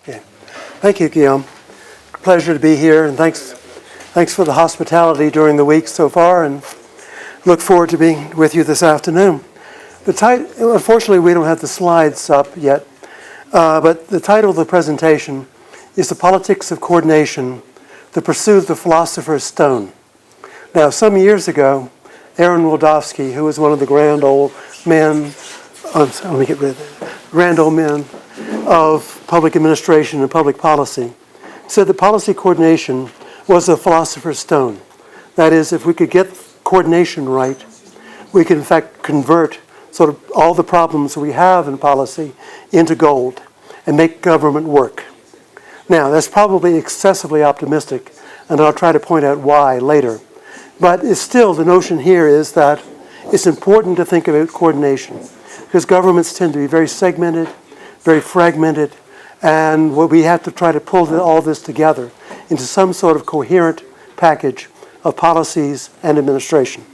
Yeah. Thank you, Guillaume. Pleasure to be here, and thanks for the hospitality during the week so far, and look forward to being with you this afternoon. Unfortunately, we don't have the slides up yet, but the title of the presentation is The Politics of Coordination, the Pursuit of the Philosopher's Stone. Now, some years ago, Aaron Wildofsky, who was one of the grand old men of public administration and public policy, said that policy coordination was the philosopher's stone. That is, if we could get coordination right, we could in fact convert sort of all the problems we have in policy into gold and make government work. Now, that's probably excessively optimistic, and I'll try to point out why later. But it's still, the notion here is that it's important to think about coordination, because governments tend to be very segmented, very fragmented, and we have to try to pull all this together into some sort of coherent package of policies and administration.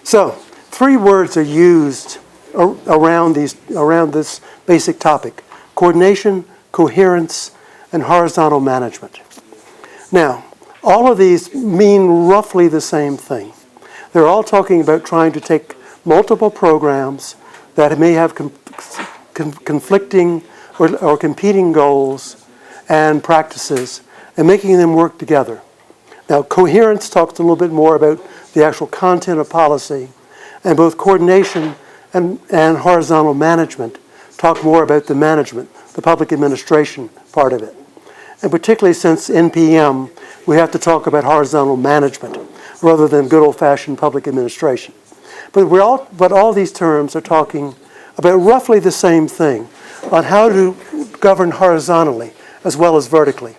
So, 3 words are used around this basic topic: coordination, coherence, and horizontal management. Now, all of these mean roughly the same thing. They're all talking about trying to take multiple programs that may have conflicting or competing goals and practices and making them work together. Now, coherence talks a little bit more about the actual content of policy, and both coordination and horizontal management talk more about the management, the public administration part of it. And particularly since NPM, we have to talk about horizontal management rather than good old-fashioned public administration. But all these terms are talking about roughly the same thing, on how to govern horizontally as well as vertically.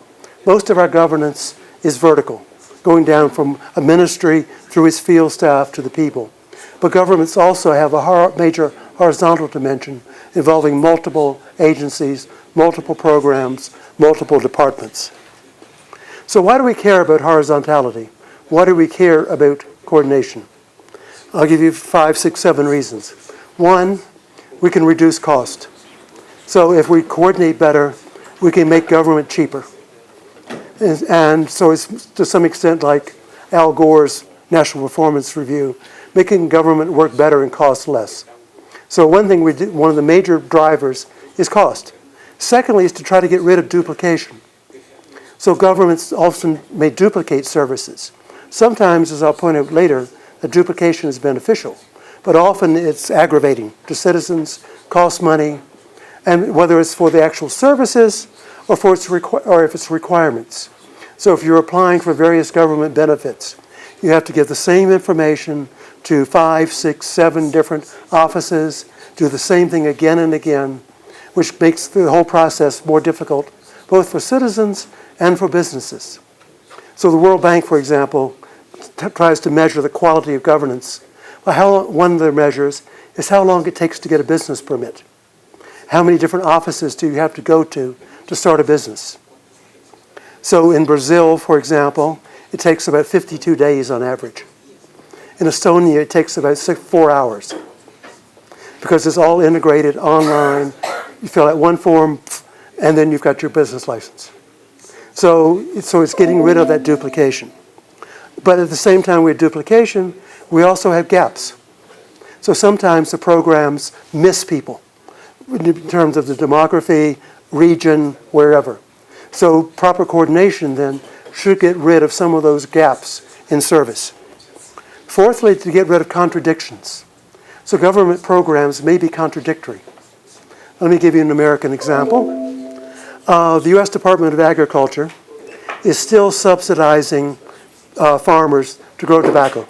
Most of our governance is vertical, going down from a ministry through its field staff to the people. But governments also have a major horizontal dimension involving multiple agencies, multiple programs, multiple departments. So why do we care about horizontality? Why do we care about coordination? I'll give you 5, 6, 7 reasons. 1, we can reduce cost. So if we coordinate better, we can make government cheaper. And so it's to some extent like Al Gore's National Performance Review, making government work better and cost less. So one thing we do, one of the major drivers is cost. Secondly is to try to get rid of duplication. So governments often may duplicate services. Sometimes, as I'll point out later, the duplication is beneficial, but often it's aggravating to citizens, costs money, and whether it's for the actual services or if it's requirements. So if you're applying for various government benefits, you have to give the same information to 5, 6, 7 different offices, do the same thing again and again, which makes the whole process more difficult, both for citizens and for businesses. So the World Bank, for example, tries to measure the quality of governance. Well, one of their measures is how long it takes to get a business permit. How many different offices do you have to go to start a business? So in Brazil, for example, it takes about 52 days on average. In Estonia, it takes about 4 hours because it's all integrated online. You fill out one form, and then you've got your business license. So it's getting rid of that duplication. But at the same time with duplication, we also have gaps. So sometimes the programs miss people in terms of the demography, region, wherever. So proper coordination then should get rid of some of those gaps in service. Fourthly, to get rid of contradictions. So government programs may be contradictory. Let me give you an American example. The U.S. Department of Agriculture is still subsidizing farmers to grow tobacco.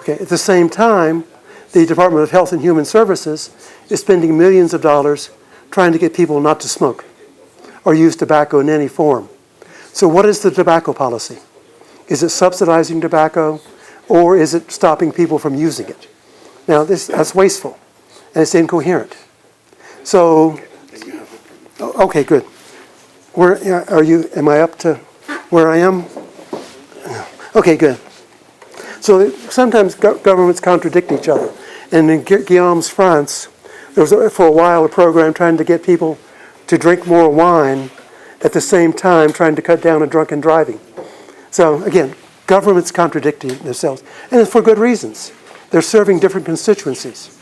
Okay. At the same time, the Department of Health and Human Services is spending millions of dollars trying to get people not to smoke or use tobacco in any form. So what is the tobacco policy? Is it subsidizing tobacco, or is it stopping people from using it? Now, that's wasteful, and it's incoherent. So, okay, good. Where are you? Am I up to where I am? Okay, good. So sometimes governments contradict each other. And in Guillaume's France, there was for a while a program trying to get people to drink more wine at the same time trying to cut down on drunken driving. So again, governments contradicting themselves, and it's for good reasons. They're serving different constituencies.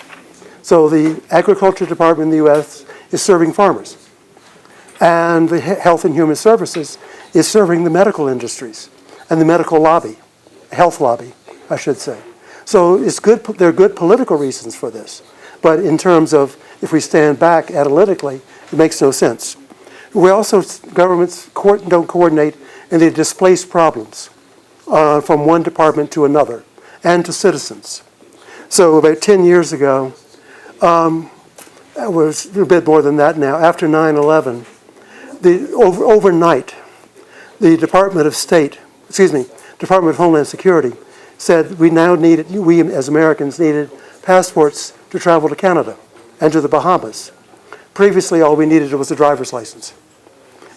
So the Agriculture Department in the U.S. is serving farmers, and the Health and Human Services is serving the medical industries and the medical lobby, health lobby, I should say. So it's good. There are good political reasons for this, but in terms of if we stand back analytically, it makes no sense. We also, governments don't coordinate, and they displace problems from one department to another and to citizens. So about 10 years ago, it was a bit more than that now, after 9/11, overnight, the Department of Homeland Security said we as Americans needed passports to travel to Canada and to the Bahamas. Previously, all we needed was a driver's license,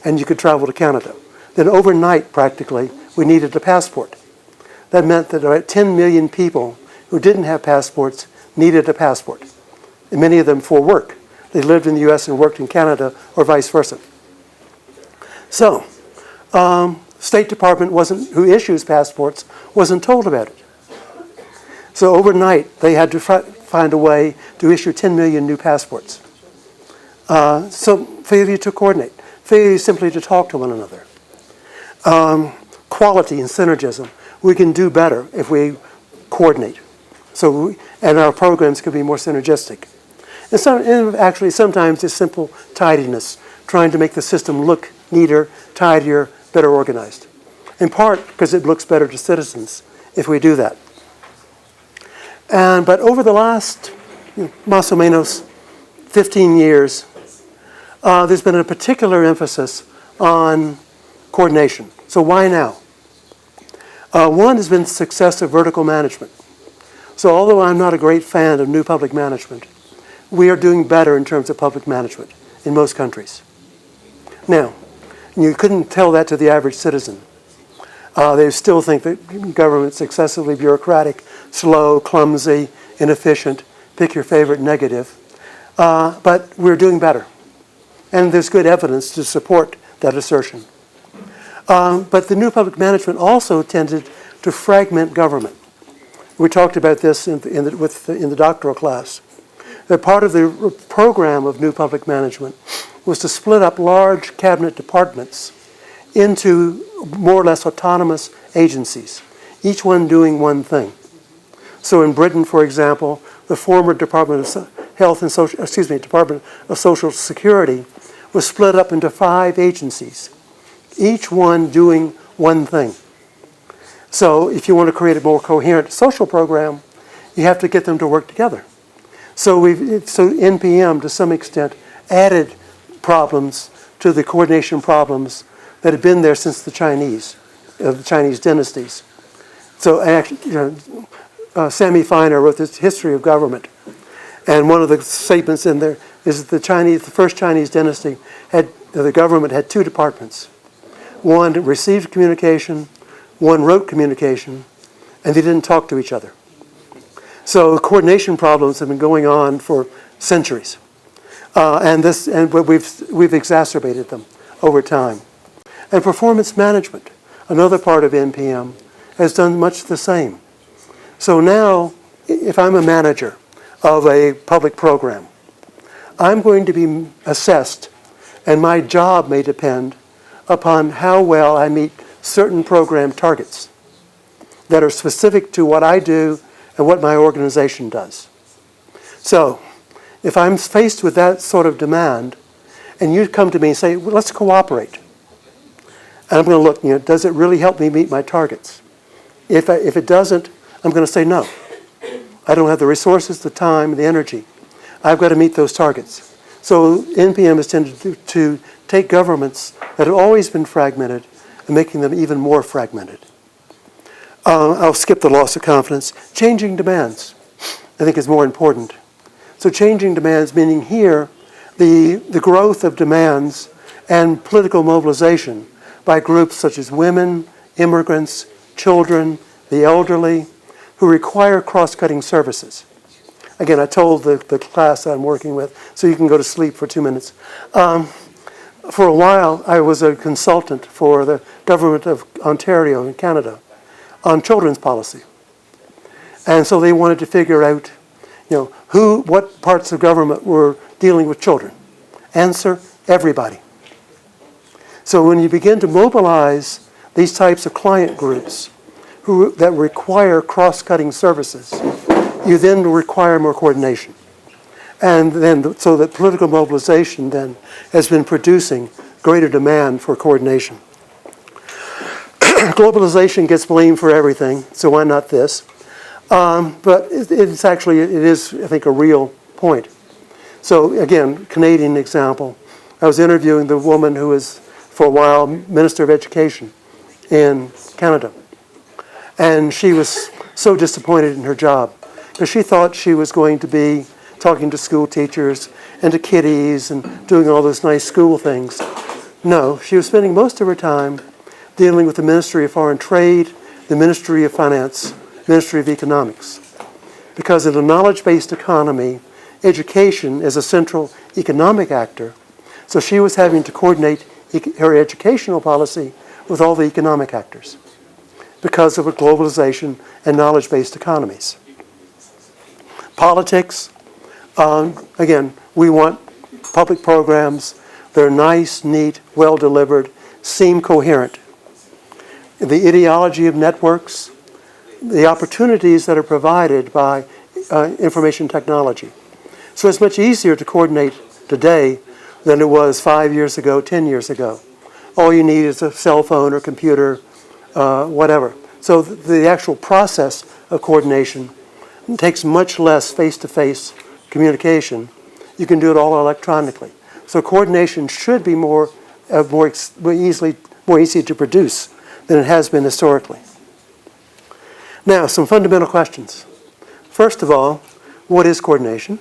and you could travel to Canada. Then overnight, practically, we needed a passport. That meant that about 10 million people who didn't have passports needed a passport, and many of them for work. They lived in the U.S. and worked in Canada, or vice versa. So, State Department who issues passports wasn't told about it. So overnight, they had to find a way to issue 10 million new passports. So failure to coordinate, failure simply to talk to one another. Quality and synergism. We can do better if we coordinate. And our programs can be more synergistic. And actually, sometimes it's simple tidiness, trying to make the system look neater, tidier, better organized. In part because it looks better to citizens if we do that. But over the last, más o menos, 15 years, there's been a particular emphasis on coordination. So why now? One has been the success of vertical management. So although I'm not a great fan of new public management, we are doing better in terms of public management in most countries. Now, you couldn't tell that to the average citizen. They still think that government's excessively bureaucratic, slow, clumsy, inefficient, pick your favorite negative. But we're doing better. And there's good evidence to support that assertion. But the new public management also tended to fragment government. We talked about this in the doctoral class. That part of the program of new public management was to split up large cabinet departments into more or less autonomous agencies, each one doing one thing. So in Britain, for example, the former Department of Department of Social Security was split up into 5 agencies, each one doing one thing. So if you want to create a more coherent social program, you have to get them to work together. So NPM, to some extent, added problems to the coordination problems that have been there since the Chinese dynasties. So actually, Sammy Feiner wrote this History of Government, and one of the statements in there is that the first Chinese dynasty the government had 2 departments. One received communication, one wrote communication, and they didn't talk to each other. So coordination problems have been going on for centuries, and we've exacerbated them over time. And performance management, another part of NPM, has done much the same. So now, if I'm a manager of a public program, I'm going to be assessed, and my job may depend upon how well I meet certain program targets that are specific to what I do and what my organization does. So, if I'm faced with that sort of demand, and you come to me and say, well, let's cooperate, and I'm going to look, does it really help me meet my targets? If it doesn't, I'm going to say no. I don't have the resources, the time, the energy. I've got to meet those targets. So NPM has tended to take governments that have always been fragmented and making them even more fragmented. I'll skip the loss of confidence. Changing demands, I think, is more important. So changing demands, meaning here, the growth of demands and political mobilization by groups such as women, immigrants, children, the elderly, who require cross-cutting services. Again, I told the class I'm working with, so you can go to sleep for 2 minutes. For a while, I was a consultant for the government of Ontario in Canada on children's policy. And so they wanted to figure out, what parts of government were dealing with children. Answer, everybody. So when you begin to mobilize these types of client groups that require cross-cutting services, you then require more coordination. And then, so that political mobilization then has been producing greater demand for coordination. Globalization gets blamed for everything, so why not this? But it is, I think, a real point. So again, Canadian example. I was interviewing the woman who was, for a while, Minister of Education in Canada. And she was so disappointed in her job because she thought she was going to be talking to school teachers and to kiddies and doing all those nice school things. No, she was spending most of her time dealing with the Ministry of Foreign Trade, the Ministry of Finance, Ministry of Economics. Because in a knowledge-based economy, education is a central economic actor, so she was having to coordinate her educational policy with all the economic actors because of globalization and knowledge-based economies. Politics, again, we want public programs. They're nice, neat, well-delivered, seem coherent. The ideology of networks, the opportunities that are provided by information technology. So it's much easier to coordinate today than it was 5 years ago, 10 years ago. All you need is a cell phone or computer, whatever. So the actual process of coordination takes much less face-to-face communication. You can do it all electronically. So coordination should be more easy to produce than it has been historically. Now, some fundamental questions. First of all, what is coordination?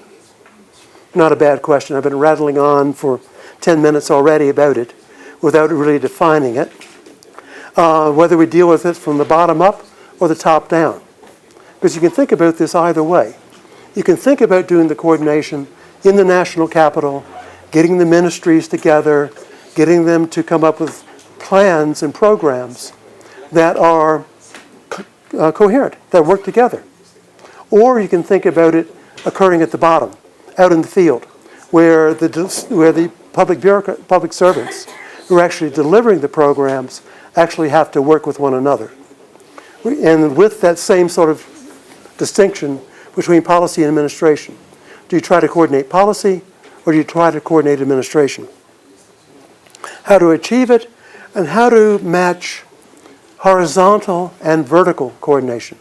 Not a bad question. I've been rattling on for 10 minutes already about it without really defining it. Whether we deal with it from the bottom up or the top down. Because you can think about this either way. You can think about doing the coordination in the national capital, getting the ministries together, getting them to come up with plans and programs that are coherent, that work together. Or you can think about it occurring at the bottom, out in the field, where the public servants who are actually delivering the programs actually have to work with one another. And with that same sort of distinction between policy and administration. Do you try to coordinate policy or do you try to coordinate administration? How to achieve it and how to match horizontal and vertical coordination.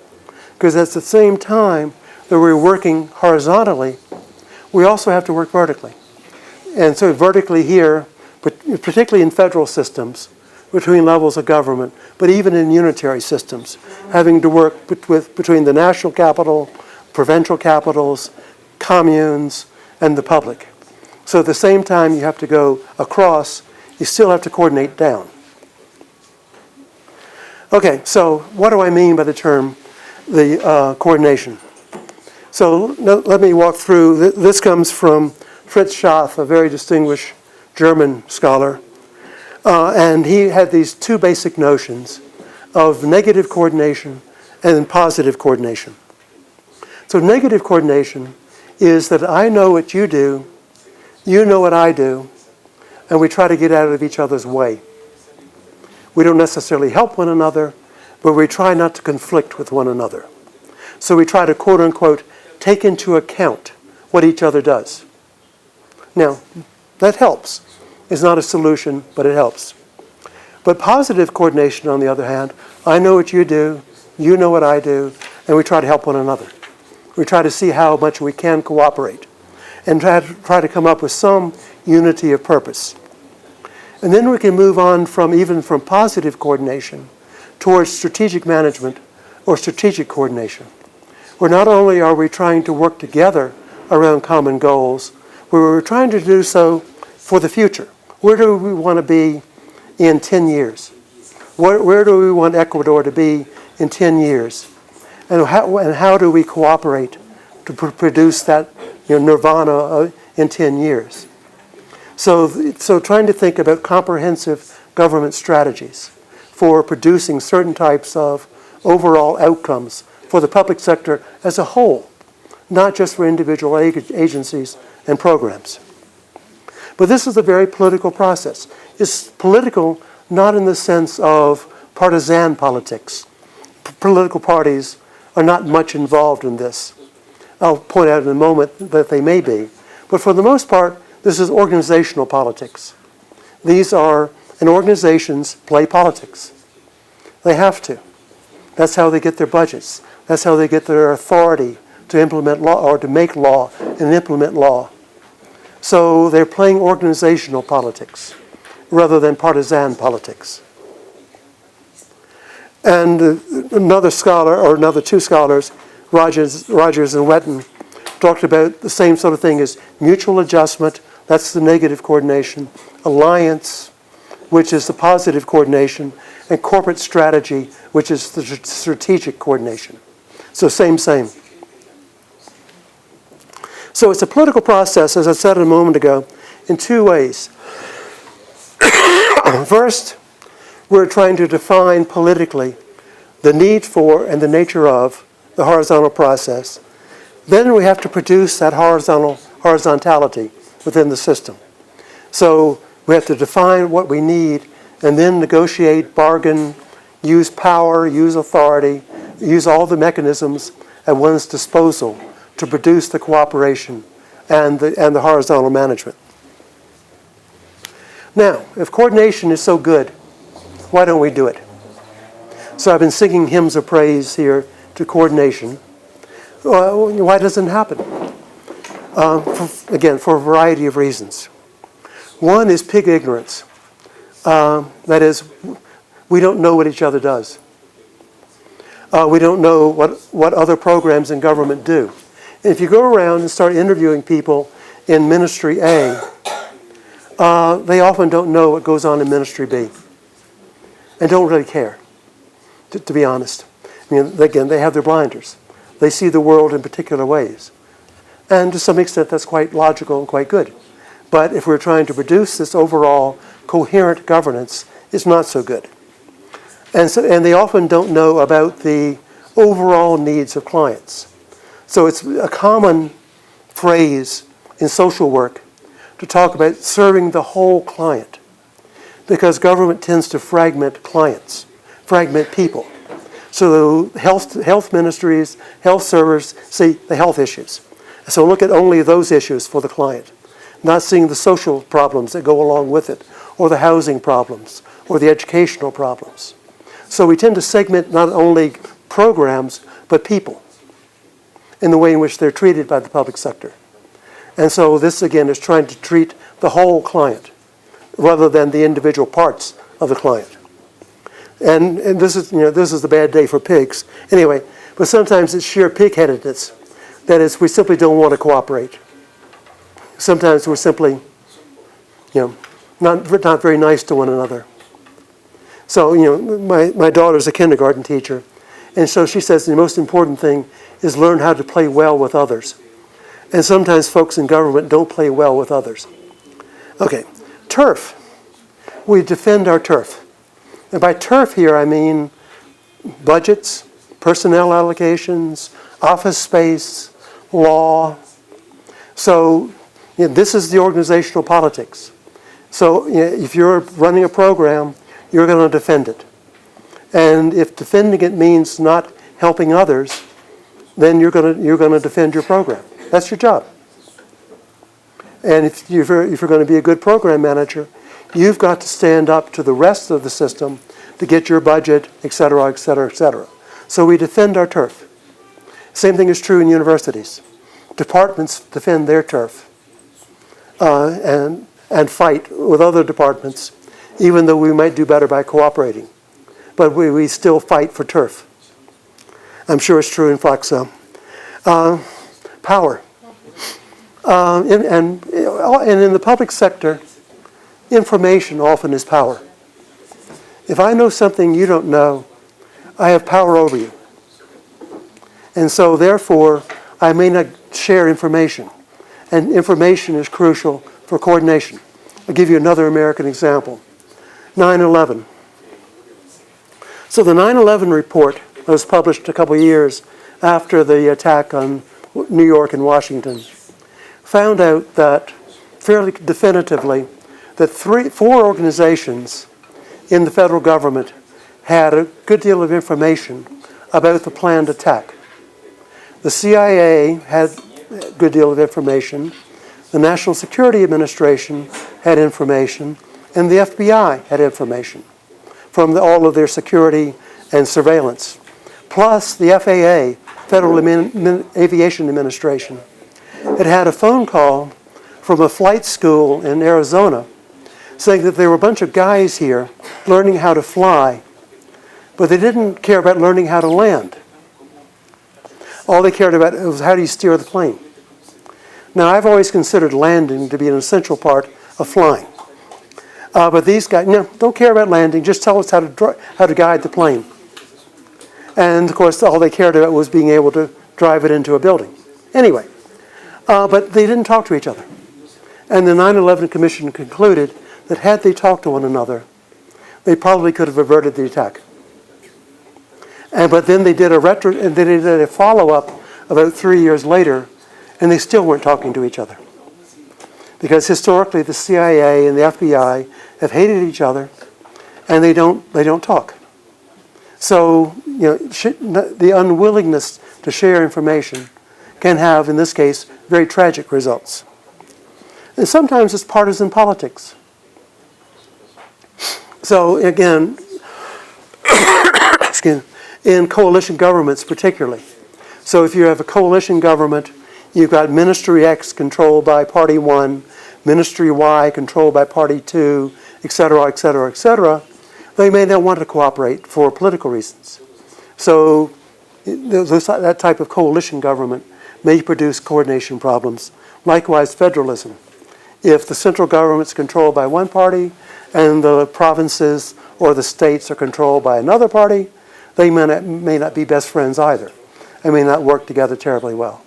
Because at the same time that we're working horizontally, we also have to work vertically. And so vertically here, but particularly in federal systems, between levels of government, but even in unitary systems, having to work between the national capital, provincial capitals, communes, and the public. So at the same time you have to go across, you still have to coordinate down. Okay, so what do I mean by the term coordination? So let me walk through. This comes from Fritz Schaff, a very distinguished German scholar. And he had these two basic notions of negative coordination and positive coordination. So negative coordination is that I know what you do, you know what I do, and we try to get out of each other's way. We don't necessarily help one another, but we try not to conflict with one another. So we try to, quote unquote, take into account what each other does. Now, that helps. It's not a solution, but it helps. But positive coordination, on the other hand, I know what you do, you know what I do, and we try to help one another. We try to see how much we can cooperate and try to come up with some unity of purpose. And then we can move on even from positive coordination towards strategic management or strategic coordination, where not only are we trying to work together around common goals, but we're trying to do so for the future. Where do we want to be in 10 years? Where do we want Ecuador to be in 10 years? And how do we cooperate to produce that nirvana in 10 years? So trying to think about comprehensive government strategies for producing certain types of overall outcomes for the public sector as a whole, not just for individual agencies and programs. But this is a very political process. It's political not in the sense of partisan politics. Political parties are not much involved in this. I'll point out in a moment that they may be. But for the most part, this is organizational politics. These are, and organizations play politics. They have to. That's how they get their budgets. That's how they get their authority to implement law or to make law and implement law. So they're playing organizational politics rather than partisan politics. And another scholar, or another two scholars, Rogers and Wetton, talked about the same sort of thing as mutual adjustment, that's the negative coordination, alliance, which is the positive coordination, and corporate strategy, which is the strategic coordination. So same. So it's a political process, as I said a moment ago, in two ways. First, we're trying to define politically the need for and the nature of the horizontal process. Then we have to produce that horizontality within the system. So we have to define what we need and then negotiate, bargain, use power, use authority, use all the mechanisms at one's disposal to produce the cooperation and the horizontal management. Now, if coordination is so good, why don't we do it? So I've been singing hymns of praise here to coordination. Why doesn't it happen? Again, for a variety of reasons. One is pig ignorance. That is, we don't know what each other does. We don't know what other programs in government do. And if you go around and start interviewing people in Ministry A, they often don't know what goes on in Ministry B and don't really care, to be honest. I mean, again, they have their blinders. They see the world in particular ways. And to some extent, that's quite logical and quite good. But if we're trying to produce this overall coherent governance, it's not so good. And they often don't know about the overall needs of clients. So it's a common phrase in social work to talk about serving the whole client, because government tends to fragment clients, fragment people. So the health ministries, health servers see the health issues. So look at only those issues for the client, not seeing the social problems that go along with it, or the housing problems, or the educational problems. So we tend to segment not only programs, but people in the way in which they're treated by the public sector. And so this, again, is trying to treat the whole client rather than the individual parts of the client. And this is the bad day for pigs. Anyway, but sometimes it's sheer pig-headedness. That is, we simply don't want to cooperate. Sometimes we're simply, not very nice to one another. So, my daughter's a kindergarten teacher, and so she says the most important thing is learn how to play well with others. And sometimes folks in government don't play well with others. Okay, turf. We defend our turf. And by turf here, I mean budgets, personnel allocations, office space, law. So this is the organizational politics. So if you're running a program, you're going to defend it. And if defending it means not helping others, then you're going to defend your program. That's your job. And if you're going to be a good program manager, you've got to stand up to the rest of the system to get your budget, et cetera, et cetera, et cetera. So we defend our turf. Same thing is true in universities. Departments defend their turf and fight with other departments, even though we might do better by cooperating. But we still fight for turf. I'm sure it's true in FLACSO. Power. And in the public sector, information often is power. If I know something you don't know, I have power over you. And so therefore, I may not share information. And information is crucial for coordination. I'll give you another American example. 9/11. So the 9/11 report was published a couple of years after the attack on New York and Washington, found out that fairly definitively that 4 organizations in the federal government had a good deal of information about the planned attack. The CIA had a good deal of information, the National Security Administration had information, and the FBI had information from all of their security and surveillance. Plus the FAA, Federal Aviation Administration, had a phone call from a flight school in Arizona saying that there were a bunch of guys here learning how to fly, but they didn't care about learning how to land. All they cared about was how do you steer the plane. Now, I've always considered landing to be an essential part of flying. But these guys, no, don't care about landing, just tell us how to guide the plane. And, of course, all they cared about was being able to drive it into a building. Anyway, but they didn't talk to each other. And the 9/11 Commission concluded that had they talked to one another, they probably could have averted the attack. But then they did a follow-up about 3 years later, and they still weren't talking to each other. Because historically, the CIA and the FBI have hated each other, and they don't talk. So, the unwillingness to share information can have, in this case, very tragic results. And sometimes it's partisan politics. So again, in coalition governments particularly. So if you have a coalition government, you've got Ministry X controlled by Party 1, Ministry Y controlled by Party 2, et cetera, et cetera, et cetera. They may not want to cooperate for political reasons. So that type of coalition government may produce coordination problems. Likewise, federalism. If the central government's controlled by one party and the provinces or the states are controlled by another party, they may not be best friends either. They may not work together terribly well.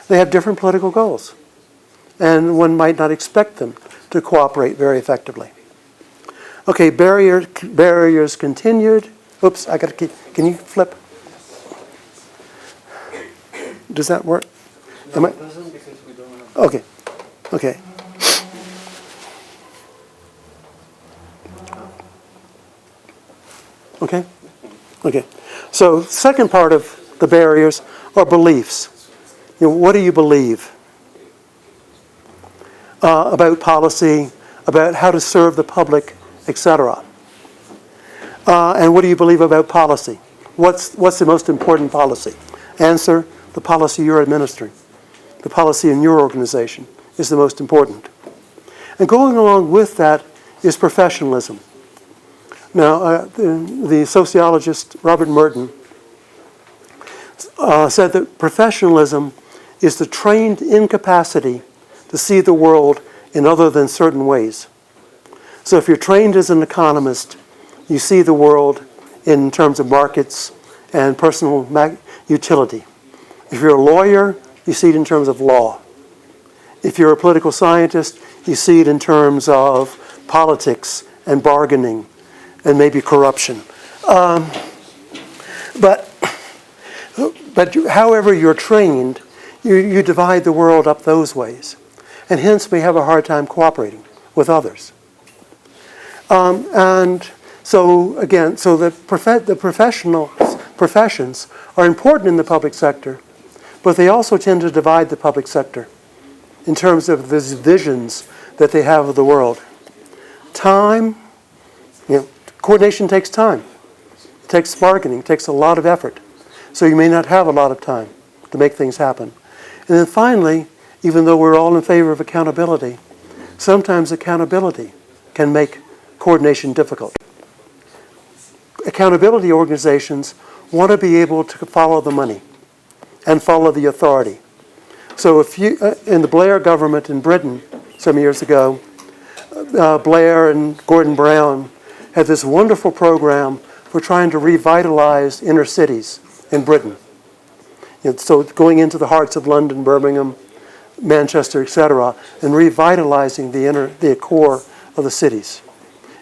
They have different political goals, and one might not expect them to cooperate very effectively. Okay, barriers continued. Oops, I got to keep. Can you flip? Does that work? No, it doesn't because we don't have. Okay. Okay. Okay? Okay. So second part of the barriers are beliefs. What do you believe about policy, about how to serve the public, etc.? And what do you believe about policy? What's the most important policy? Answer, the policy you're administering. The policy in your organization is the most important. And going along with that is professionalism. Now, the sociologist Robert Merton said that professionalism is the trained incapacity to see the world in other than certain ways. So if you're trained as an economist, you see the world in terms of markets and personal utility. If you're a lawyer, you see it in terms of law. If you're a political scientist, you see it in terms of politics and bargaining and maybe corruption. But however you're trained, you divide the world up those ways. And hence we have a hard time cooperating with others. And so again, so the professions are important in the public sector, but they also tend to divide the public sector in terms of the visions that they have of the world. Time, coordination takes time. It takes bargaining, it takes a lot of effort. So you may not have a lot of time to make things happen. And then finally, even though we're all in favor of accountability, sometimes accountability can make coordination difficult. Accountability organizations want to be able to follow the money and follow the authority. So if you, in the Blair government in Britain some years ago, Blair and Gordon Brown had this wonderful program for trying to revitalize inner cities in Britain. So going into the hearts of London, Birmingham, Manchester, etc., and revitalizing the core of the cities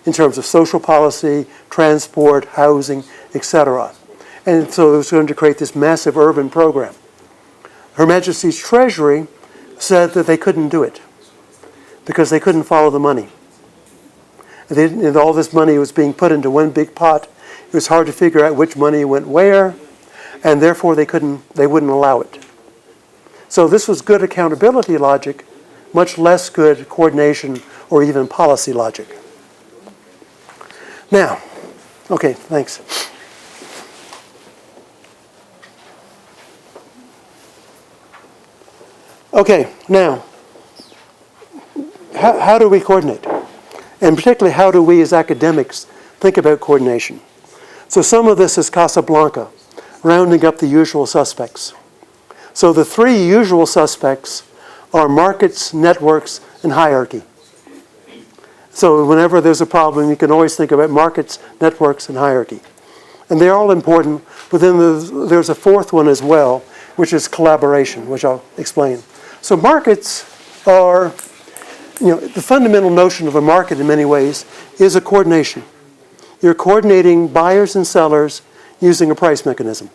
in terms of social policy, transport, housing, etc. And so it was going to create this massive urban program. Her Majesty's Treasury said that they couldn't do it because they couldn't follow the money. And all this money was being put into one big pot. It was hard to figure out which money went where, and therefore they wouldn't allow it. So this was good accountability logic, much less good coordination or even policy logic. Now, okay, thanks. Okay, now, how do we coordinate? And particularly, how do we as academics think about coordination? So some of this is Casablanca, rounding up the usual suspects. So the three usual suspects are markets, networks, and hierarchy. So whenever there's a problem, you can always think about markets, networks, and hierarchy. And they're all important, but then there's a fourth one as well, which is collaboration, which I'll explain. So markets are, the fundamental notion of a market in many ways is a coordination. You're coordinating buyers and sellers using a price mechanism.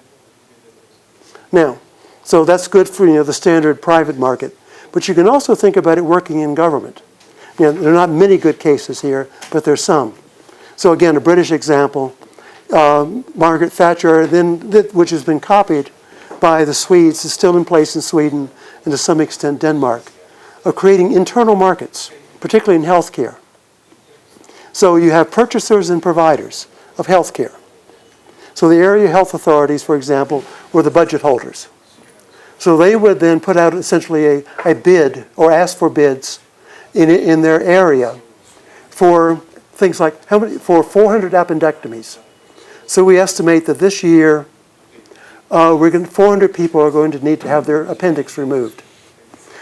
Now, so that's good for the standard private market, but you can also think about it working in government. There are not many good cases here, but there's some. So again, a British example, Margaret Thatcher, which has been copied by the Swedes, is still in place in Sweden and to some extent Denmark, of creating internal markets, particularly in healthcare. So you have purchasers and providers of healthcare. So the area health authorities, for example, were the budget holders. So they would then put out essentially a bid or ask for bids in their area for things like for 400 appendectomies. So we estimate that this year 400 people are going to need to have their appendix removed.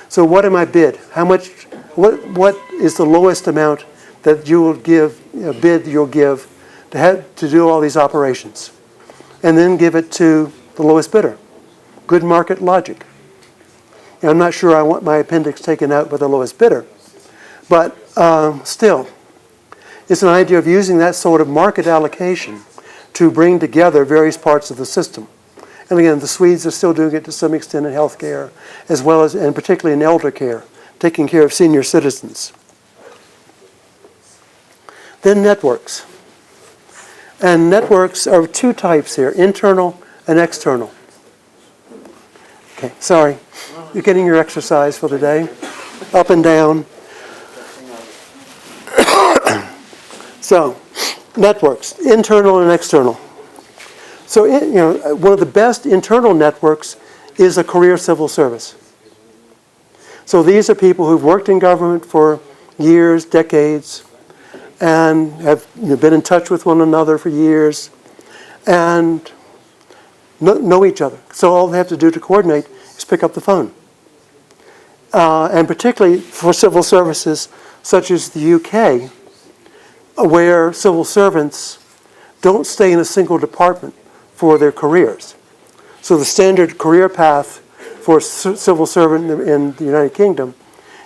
So what am I bid? How much? What is the lowest amount that you will give? Bid you'll give to do all these operations, and then give it to the lowest bidder. Good market logic. I'm not sure I want my appendix taken out by the lowest bidder, but still, it's an idea of using that sort of market allocation to bring together various parts of the system. And again, the Swedes are still doing it to some extent in healthcare, as well as, and particularly in elder care, taking care of senior citizens. Then networks. And networks are two types here, internal and external. Okay, sorry. You're getting your exercise for the day. Up and down. So, networks, internal and external. So, one of the best internal networks is a career civil service. So these are people who've worked in government for years, decades, and have been in touch with one another for years, and know each other. So all they have to do to coordinate is pick up the phone. And particularly for civil services such as the UK, where civil servants don't stay in a single department for their careers. So the standard career path for a civil servant in the United Kingdom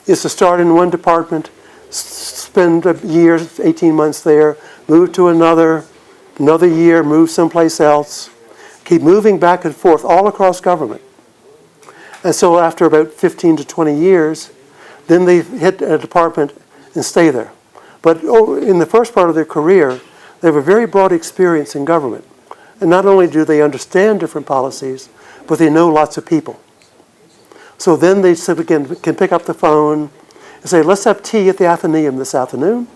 is to start in one department, spend a year, 18 months there, move to another year, move someplace else, keep moving back and forth all across government. And so after about 15 to 20 years, then they hit a department and stay there. But in the first part of their career, they have a very broad experience in government. And not only do they understand different policies, but they know lots of people. So then they can pick up the phone and say, let's have tea at the Athenaeum this afternoon,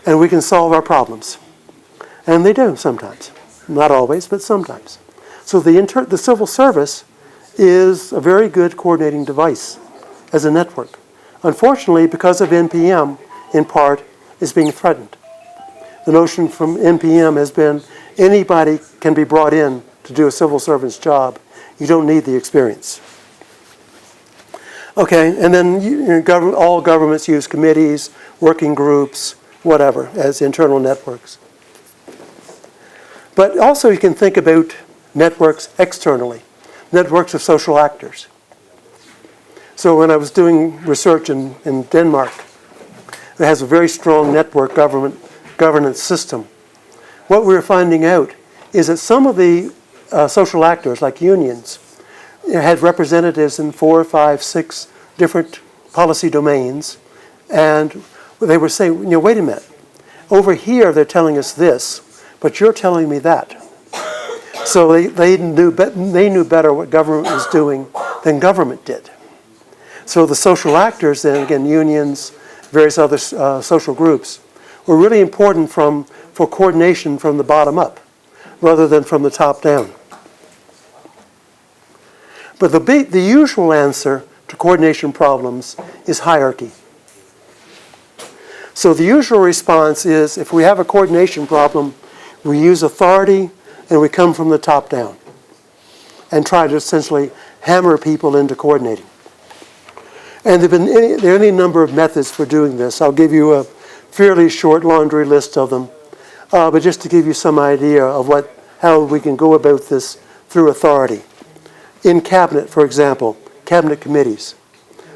and we can solve our problems. And they do sometimes. Not always, but sometimes. So the civil service is a very good coordinating device as a network. Unfortunately, because of NPM, in part, is being threatened. The notion from NPM has been anybody can be brought in to do a civil servant's job. You don't need the experience. Okay, and then all governments use committees, working groups, whatever, as internal networks. But also you can think about networks externally, networks of social actors. So when I was doing research in Denmark, it has a very strong network governance system. What we were finding out is that some of the social actors, like unions, had representatives in 4, 5, 6 different policy domains, and they were saying, wait a minute, over here they're telling us this, but you're telling me that. So they knew better what government was doing than government did. So the social actors, then again, unions, various other social groups, were really important for coordination from the bottom up, rather than from the top down. But the usual answer to coordination problems is hierarchy. So the usual response is, if we have a coordination problem, we use authority and we come from the top down and try to essentially hammer people into coordinating. And there are any number of methods for doing this. I'll give you a fairly short laundry list of them, but just to give you some idea of how we can go about this through authority. In cabinet, for example, cabinet committees.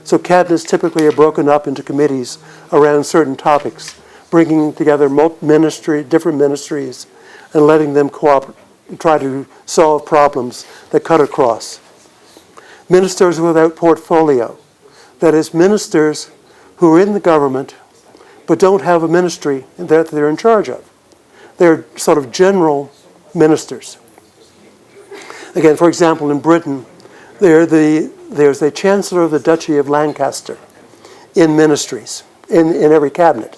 So cabinets typically are broken up into committees around certain topics, bringing together different ministries and letting them try to solve problems that cut across. Ministers without portfolio. That is, ministers who are in the government but don't have a ministry that they're in charge of. They're sort of general ministers. Again, for example, in Britain, there's the Chancellor of the Duchy of Lancaster in ministries, in every cabinet.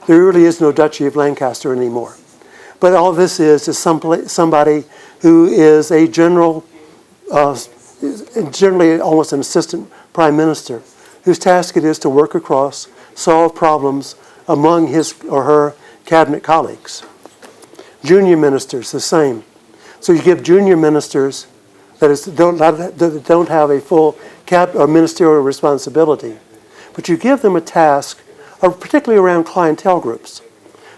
There really is no Duchy of Lancaster anymore. But all this is somebody who is a general, generally almost an assistant prime minister, whose task it is to work across, solve problems among his or her cabinet colleagues. Junior ministers, the same. So you give junior ministers that don't have a full or ministerial responsibility, but you give them a task, particularly around clientele groups.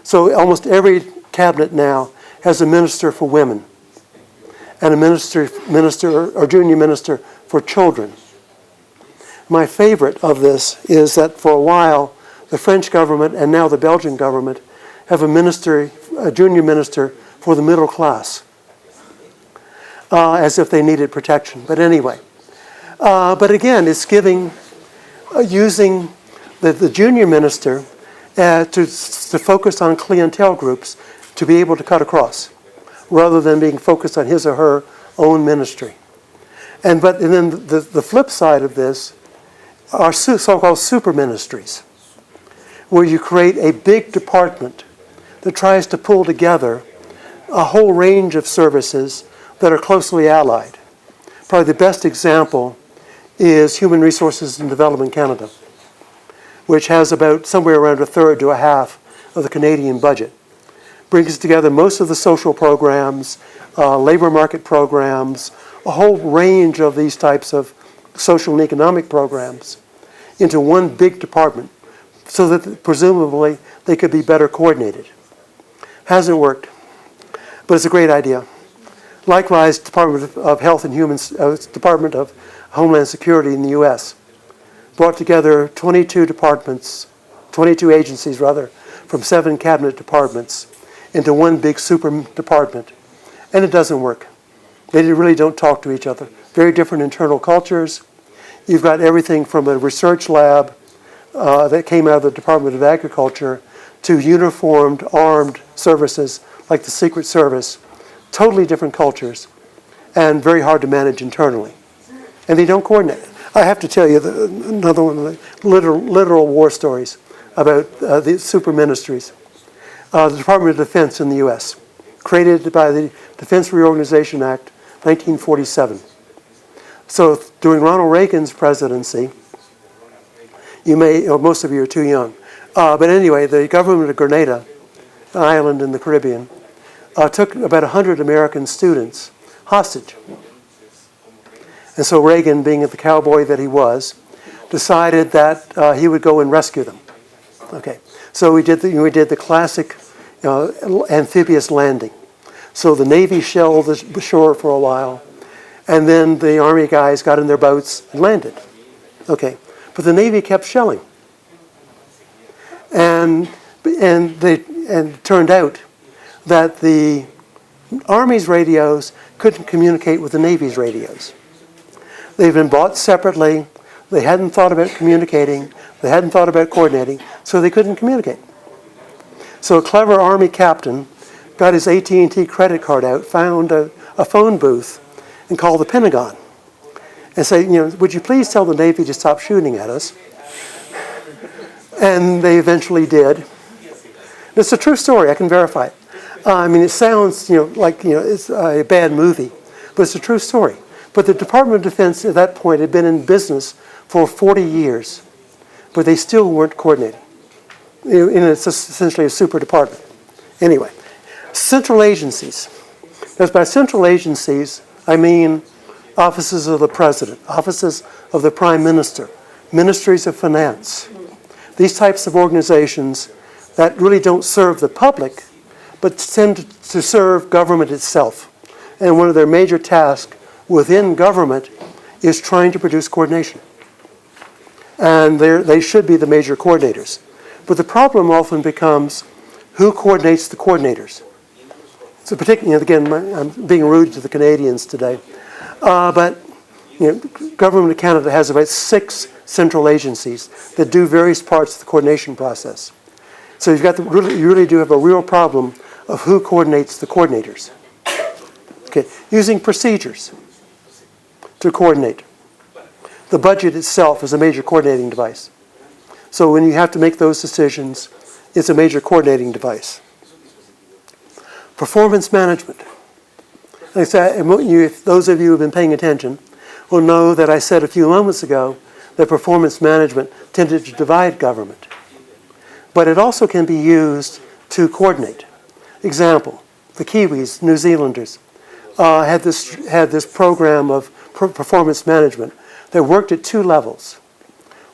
So almost every cabinet now has a minister for women and a minister or junior minister for children. My favorite of this is that for a while, the French government and now the Belgian government have a junior minister for the middle class, as if they needed protection. But anyway, but again, it's using the junior minister to focus on clientele groups to be able to cut across, rather than being focused on his or her own ministry. And then the flip side of this are so-called super ministries, where you create a big department that tries to pull together a whole range of services that are closely allied. Probably the best example is Human Resources and Development Canada, which has about somewhere around a third to a half of the Canadian budget. Brings together most of the social programs, labor market programs, a whole range of these types of social and economic programs into one big department so that presumably they could be better coordinated. Hasn't worked, but it's a great idea. Likewise, Department of Health and Department of Homeland Security in the U.S. brought together 22 agencies from 7 cabinet departments into one big super department, and it doesn't work. They really don't talk to each other. Very different internal cultures. You've got everything from a research lab that came out of the Department of Agriculture to uniformed armed services like the Secret Service. Totally different cultures and very hard to manage internally. And they don't coordinate. I have to tell you another one of the literal war stories about the super ministries. The Department of Defense in the U.S., created by the Defense Reorganization Act, 1947. So during Ronald Reagan's presidency, most of you are too young, but anyway, the government of Grenada, an island in the Caribbean, took about 100 American students hostage. And so Reagan, being the cowboy that he was, decided that he would go and rescue them. Okay, so we did the classic amphibious landing. So the Navy shelled the shore for a while, and then the Army guys got in their boats and landed. Okay, but the Navy kept shelling. And it turned out that the Army's radios couldn't communicate with the Navy's radios. They've been bought separately. They hadn't thought about communicating. They hadn't thought about coordinating, so they couldn't communicate. So a clever Army captain got his AT&T credit card out, found a phone booth, and called the Pentagon and said, would you please tell the Navy to stop shooting at us? And they eventually did. It's a true story. I can verify it. It sounds, like it's a bad movie, but it's a true story. But the Department of Defense at that point had been in business for 40 years, but they still weren't coordinating. It's essentially a super department. Anyway, central agencies. Now, by central agencies, I mean offices of the President, offices of the Prime Minister, ministries of finance. These types of organizations that really don't serve the public, but tend to serve government itself. And one of their major tasks within government is trying to produce coordination. And they should be the major coordinators. But the problem often becomes who coordinates the coordinators. So particularly, again, I'm being rude to the Canadians today, but government of Canada has about 6 central agencies that do various parts of the coordination process. So you really do have a real problem of who coordinates the coordinators. Okay, using procedures to coordinate. The budget itself is a major coordinating device. So when you have to make those decisions, it's a major coordinating device. Performance management. Like I said, if those of you who have been paying attention will know that I said a few moments ago that performance management tended to divide government. But it also can be used to coordinate. Example, the Kiwis, New Zealanders, had this program of performance management that worked at 2 levels.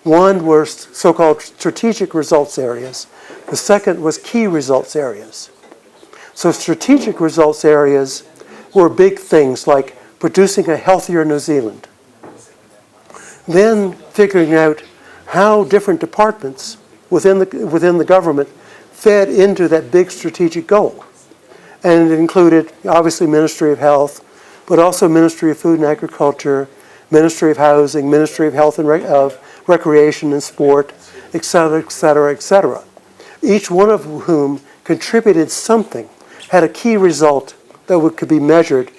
One were so-called strategic results areas. The second was key results areas. So strategic results areas were big things like producing a healthier New Zealand. Then figuring out how different departments within the government fed into that big strategic goal. And it included, obviously, Ministry of Health, but also Ministry of Food and Agriculture, Ministry of Housing, Ministry of Health and Recreation and Sport, et cetera, et cetera, et cetera. Each one of whom contributed something, had a key result that could be measured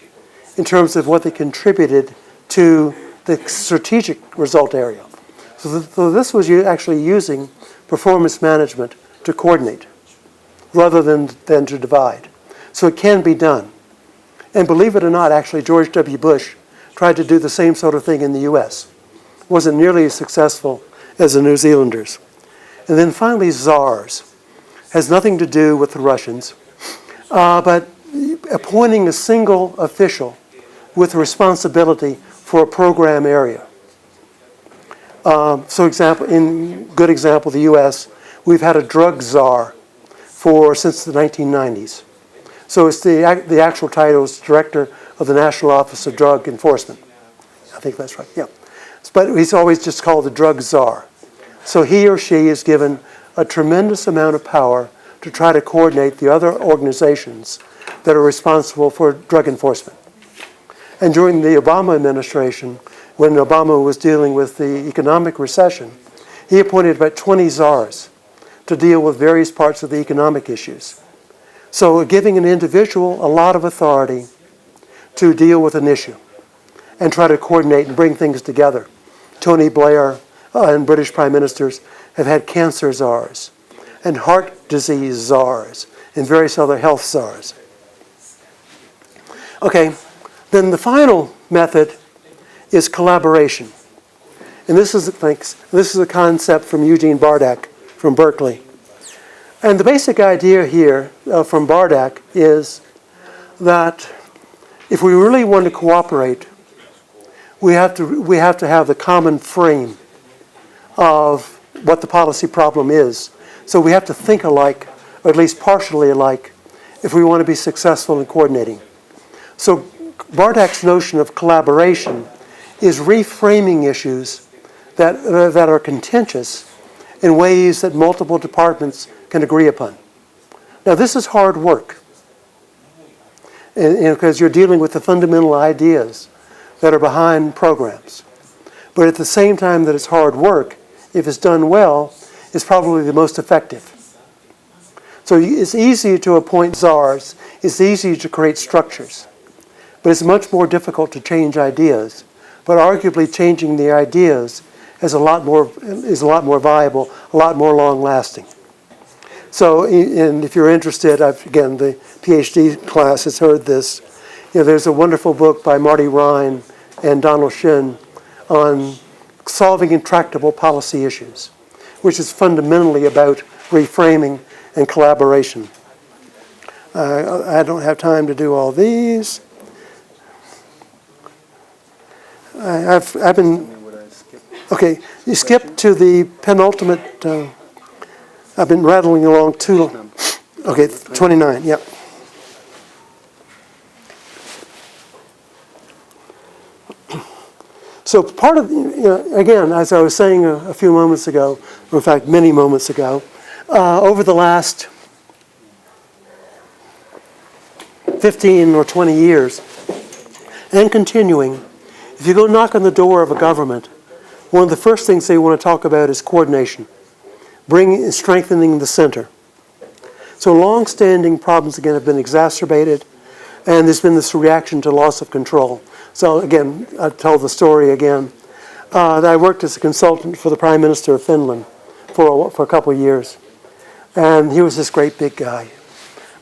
in terms of what they contributed to the strategic result area. So this was actually using performance management to coordinate rather than to divide. So it can be done. And believe it or not, actually, George W. Bush tried to do the same sort of thing in the U.S. Wasn't nearly as successful as the New Zealanders. And then finally, czars. Has nothing to do with the Russians, but appointing a single official with responsibility for a program area. So good example, the U.S., we've had a drug czar since the 1990s. So it's the actual title is Director of the National Office of Drug Enforcement. I think that's right, yeah. But he's always just called the drug czar. So he or she is given a tremendous amount of power to try to coordinate the other organizations that are responsible for drug enforcement. And during the Obama administration, when Obama was dealing with the economic recession, he appointed about 20 czars to deal with various parts of the economic issues. So giving an individual a lot of authority to deal with an issue and try to coordinate and bring things together. Tony Blair and British prime ministers have had cancer czars and heart disease czars and various other health czars. Okay, then the final method is collaboration. And this is a concept from Eugene Bardak from Berkeley. And the basic idea here from Bardak is that if we really want to cooperate, we have to have the common frame of what the policy problem is. So we have to think alike, or at least partially alike, if we want to be successful in coordinating. So Bardak's notion of collaboration is reframing issues that are contentious in ways that multiple departments can agree upon. Now, this is hard work, because you're dealing with the fundamental ideas that are behind programs. But at the same time that it's hard work, if it's done well, it's probably the most effective. So it's easy to appoint czars. It's easy to create structures. But it's much more difficult to change ideas. But arguably changing the ideas is a lot more viable, a lot more long-lasting. So, and if you're interested, again, the PhD class has heard this. There's a wonderful book by Marty Ryan and Donald Shin on solving intractable policy issues, which is fundamentally about reframing and collaboration. I don't have time to do all these. I've been, okay, you skip to the penultimate, I've been rattling along too long. Okay, 29, yep. So part of, again, as I was saying a few moments ago, or in fact many moments ago, over the last 15 or 20 years, and continuing, if you go knock on the door of a government, one of the first things they want to talk about is coordination, strengthening the center. So long-standing problems, again, have been exacerbated, and there's been this reaction to loss of control. So again, I'll tell the story again. That I worked as a consultant for the Prime Minister of Finland for a couple of years. And he was this great big guy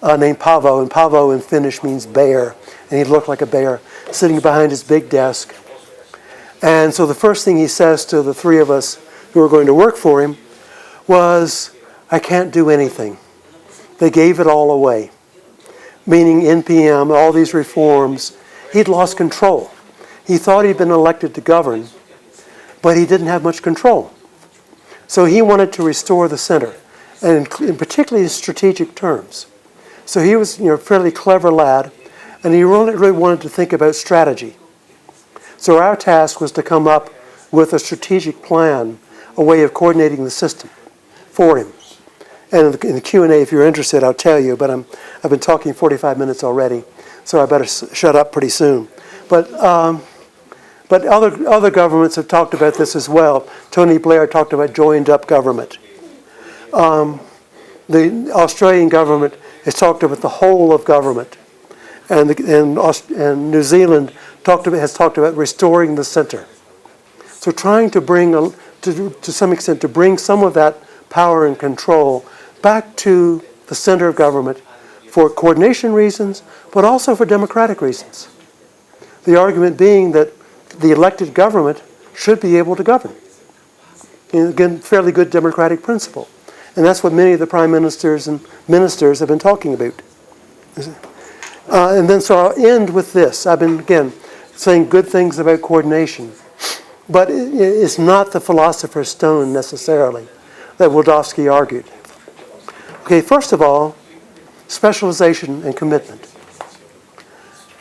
named Paavo, and Paavo in Finnish means bear, and he looked like a bear, sitting behind his big desk. And so the first thing he says to the three of us who were going to work for him was, "I can't do anything. They gave it all away." Meaning NPM, all these reforms, he'd lost control. He thought he'd been elected to govern, but he didn't have much control. So he wanted to restore the center, and in particularly strategic terms. So he was, a fairly clever lad, and he really wanted to think about strategy. So our task was to come up with a strategic plan, a way of coordinating the system for him. And in the Q&A, if you're interested, I'll tell you, but I've been talking 45 minutes already, so I better shut up pretty soon. But other governments have talked about this as well. Tony Blair talked about joined-up government. The Australian government has talked about the whole of government, and New Zealand has talked about restoring the center. So trying to bring, to some extent, to bring some of that power and control back to the center of government for coordination reasons, but also for democratic reasons. The argument being that the elected government should be able to govern. Again, fairly good democratic principle. And that's what many of the prime ministers and ministers have been talking about. And then so I'll end with this. I've been, again, saying good things about coordination, but it's not the philosopher's stone necessarily that Wildavsky argued. Okay, first of all, specialization and commitment.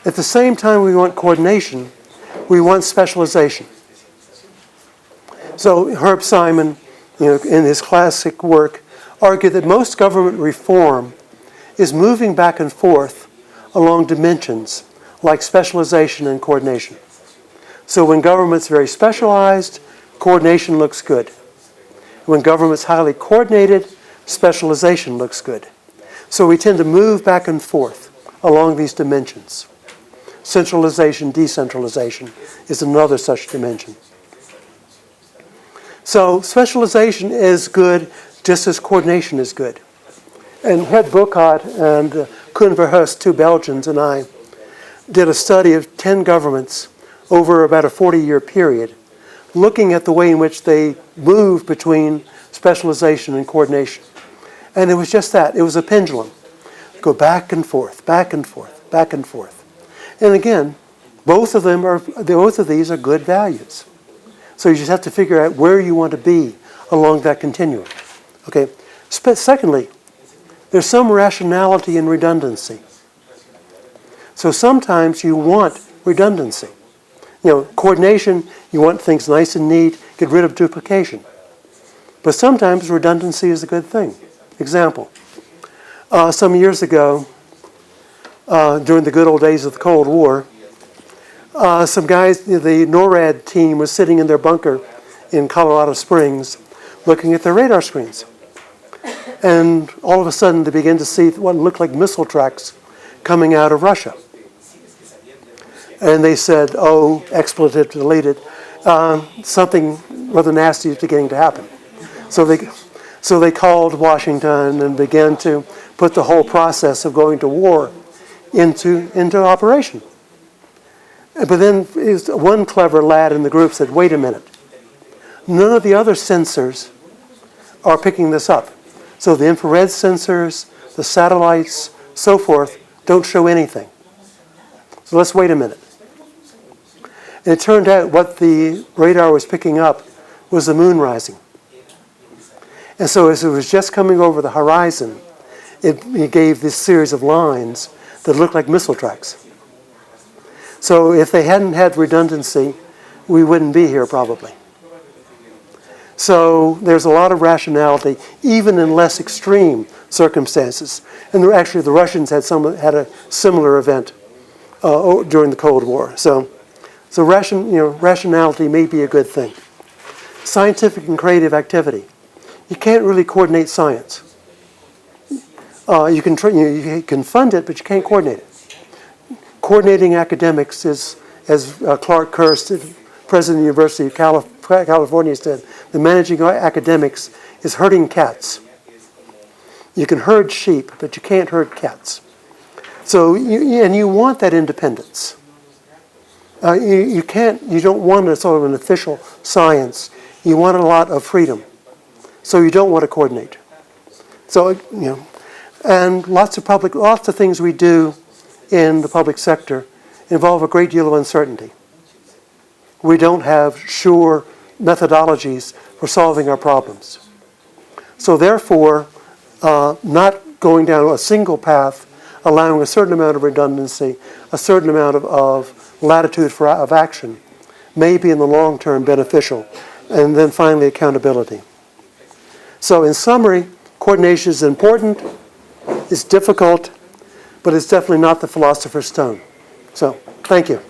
At the same time we want coordination, we want specialization. So Herb Simon, in his classic work, argued that most government reform is moving back and forth along dimensions like specialization and coordination. So when government's very specialized, coordination looks good. When government's highly coordinated, specialization looks good. So we tend to move back and forth along these dimensions. Centralization, decentralization is another such dimension. So specialization is good just as coordination is good. And Het Bukart and Koen Verhulst, two Belgians, and I did a study of 10 governments over about a 40-year period, looking at the way in which they move between specialization and coordination. And it was just that. It was a pendulum. Go back and forth, back and forth, back and forth. And again, both of these are good values. So you just have to figure out where you want to be along that continuum. Okay. Secondly, there's some rationality in redundancy. So sometimes you want redundancy. Coordination, you want things nice and neat, get rid of duplication. But sometimes redundancy is a good thing. Example, some years ago, during the good old days of the Cold War, some guys, the NORAD team was sitting in their bunker in Colorado Springs looking at their radar screens. And all of a sudden they began to see what looked like missile tracks coming out of Russia. And they said, oh, expletive deleted, something rather nasty is beginning to happen. So they called Washington and began to put the whole process of going to war into operation. But then one clever lad in the group said, wait a minute. None of the other sensors are picking this up. So the infrared sensors, the satellites, so forth, don't show anything. So let's wait a minute. And it turned out what the radar was picking up was the moon rising. And so as it was just coming over the horizon, it gave this series of lines that looked like missile tracks. So if they hadn't had redundancy, we wouldn't be here probably. So there's a lot of rationality, even in less extreme circumstances. And actually the Russians had a similar event during the Cold War. So rationality may be a good thing. Scientific and creative activity. You can't really coordinate science. You can fund it, but you can't coordinate it. Coordinating academics is, as Clark Kirst, president of the University of California, said, the managing academics is herding cats. You can herd sheep, but you can't herd cats. So, you want that independence. You don't want a sort of an official science. You want a lot of freedom. So you don't want to coordinate. So, and lots of things we do in the public sector involve a great deal of uncertainty. We don't have sure methodologies for solving our problems. So therefore, not going down a single path, allowing a certain amount of redundancy, a certain amount of latitude of action, may be in the long term beneficial. And then finally, accountability. So in summary, coordination is important, it's difficult, but it's definitely not the philosopher's stone. So, thank you.